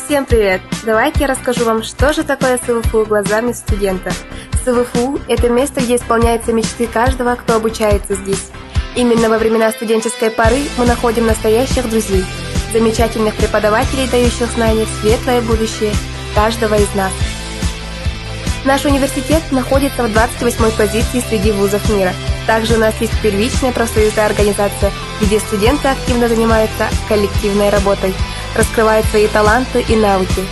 Всем привет! Давайте я расскажу вам, что же такое СВФУ глазами студента. СВФУ – это место, где исполняются мечты каждого, кто обучается здесь. Именно во времена студенческой поры мы находим настоящих друзей, замечательных преподавателей, дающих знания в светлое будущее каждого из нас. Наш университет находится в 28-й позиции среди вузов мира. Также у нас есть первичная профсоюзная организация, где студенты активно занимаются коллективной работой, раскрывают свои таланты и навыки.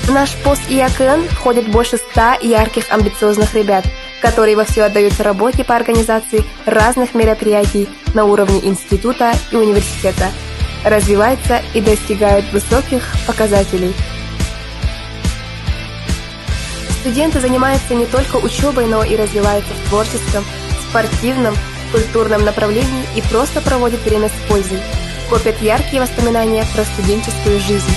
В наш пост ИАКН входит больше 100 ярких амбициозных ребят, которые вовсю отдаются работе по организации разных мероприятий на уровне института и университета, развиваются и достигают высоких показателей. Студенты занимаются не только учебой, но и развиваются в творческом, спортивном, культурном направлении и просто проводят время с пользой, копят яркие воспоминания про студенческую жизнь.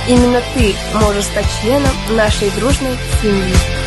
Именно ты можешь стать членом нашей дружной семьи.